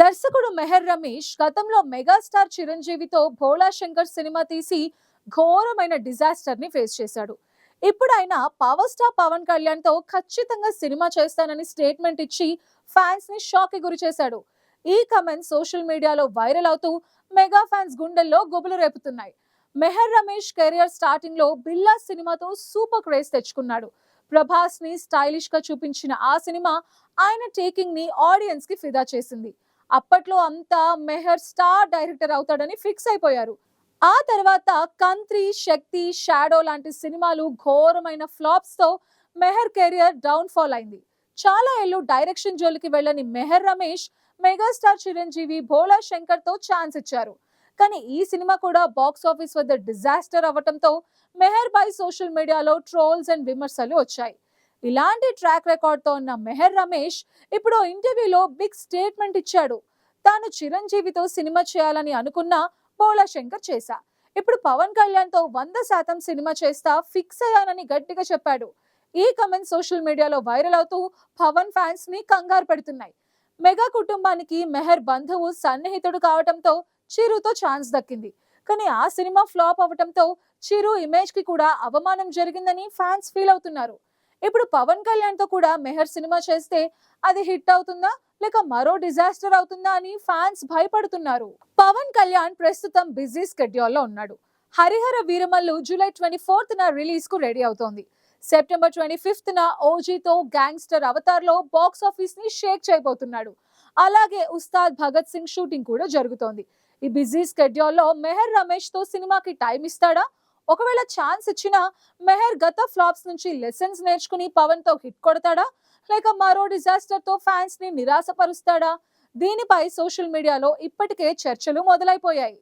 దర్శకుడు మెహర్ రమేష్ గతంలో మెగాస్టార్ చిరంజీవితో భోళా శంకర్ సినిమా తీసి ఘోరమైన డిజాస్టర్ ని ఫేస్ చేశాడు. ఇప్పుడు ఆయన పవర్ స్టార్ పవన్ కళ్యాణ్ తో ఖచ్చితంగా సినిమా చేస్తానని స్టేట్మెంట్ ఇచ్చి ఫ్యాన్స్ ని షాక్ కి గురి చేశాడు. ఈ కమెంట్స్ సోషల్ మీడియాలో వైరల్ అవుతూ మెగా ఫ్యాన్స్ గుండెల్లో గుబులు రేపుతున్నాయి. మెహర్ రమేష్ కెరియర్ స్టార్టింగ్ లో బిల్లా సినిమాతో సూపర్ క్రేజ్ తెచ్చుకున్నాడు. ప్రభాస్ ని స్టైలిష్ గా చూపించిన ఆ సినిమా ఆయన టేకింగ్ ని ఆడియన్స్ కి ఫిదా చేసింది. అప్పట్లో అంతా మెహర్ స్టార్ డైరెక్టర్ అవుతాడని ఫిక్స్ అయిపోయారు. ఆ తర్వాత కంత్రి, శక్తి, షాడో లాంటి సినిమాలు ఘోరమైన ఫ్లాప్స్ తో మెహర్ కెరియర్ డౌన్ ఫాల్ అయింది. చాలా ఏళ్ళు డైరెక్షన్ జోలికి వెళ్ళని మెహర్ రమేష్ మెగాస్టార్ చిరంజీవి, భోళా శంకర్ తో ఛాన్స్ ఇచ్చారు. కానీ ఈ సినిమా కూడా బాక్స్ ఆఫీస్ వద్ద డిజాస్టర్ అవ్వటంతో మెహర్ పై సోషల్ మీడియాలో ట్రోల్స్ అండ్ విమర్శలు వచ్చాయి. ఇలాంటి ట్రాక్ రికార్డ్ తో ఉన్న మెహర్ రమేష్ ఇప్పుడు ఇంటర్వ్యూలో బిగ్ స్టేట్మెంట్ ఇచ్చాడు. తాను చిరంజీవితో సినిమా చేయాలని అనుకున్నా భోళా శంకర్ చేశా. ఇప్పుడు పవన్ కళ్యాణ్ తో 100% సినిమా చేస్తా ఫిక్స్ అయ్యానని గట్టిగా చెప్పాడు. ఈ కమెంట్స్ సోషల్ మీడియాలో వైరల్ అవుతూ పవన్ ఫ్యాన్స్ ని కంగారు పెడుతున్నాయి. మెగా కుటుంబానికి మెహర్ బంధువు, సన్నిహితుడు కావటంతో చిరుతో ఛాన్స్ దక్కింది. కానీ ఆ సినిమా ఫ్లాప్ అవటంతో చిరు ఇమేజ్ కి కూడా అవమానం జరిగిందని ఫ్యాన్స్ ఫీల్ అవుతున్నారు. ఇప్పుడు పవన్ కళ్యాణ్ తో కూడా మెహర్ సినిమా చేస్తే అది హిట్ అవుతుందా లేక మరో డిజాస్టర్ అవుతుందా అని ఫ్యాన్స్ భయపడుతున్నారు. పవన్ కళ్యాణ్ ప్రస్తుతం బిజీ స్కెడ్యూల్లో ఉన్నాడు. హరిహర వీరమల్లు జూలై 24న రిలీజ్ కు రెడీ అవుతోంది. సెప్టెంబర్ 25న ఓజీతో గ్యాంగ్స్టర్ అవతార్ లో బాక్స్ ఆఫీస్ ని షేక్ చేయబోతున్నాడు. అలాగే ఉస్తాద్ భగత్ సింగ్ షూటింగ్ కూడా జరుగుతోంది. ఈ బిజీ స్కెడ్యూల్లో మెహర్ రమేష్ తో సినిమాకి టైం ఇస్తాడా? ఒకవేళ ఛాన్స్ ఇచ్చినా మెహర్ గత ఫ్లాప్స్ నుంచి లెసన్స్ నేర్చుకుని పవన్ తో హిట్ కొడతాడా లేక మరో డిజాస్టర్ తో ఫ్యాన్స్ ని నిరాశపరుస్తాడా? దీనిపై సోషల్ మీడియాలో ఇప్పటికే చర్చలు మొదలైపోయాయి.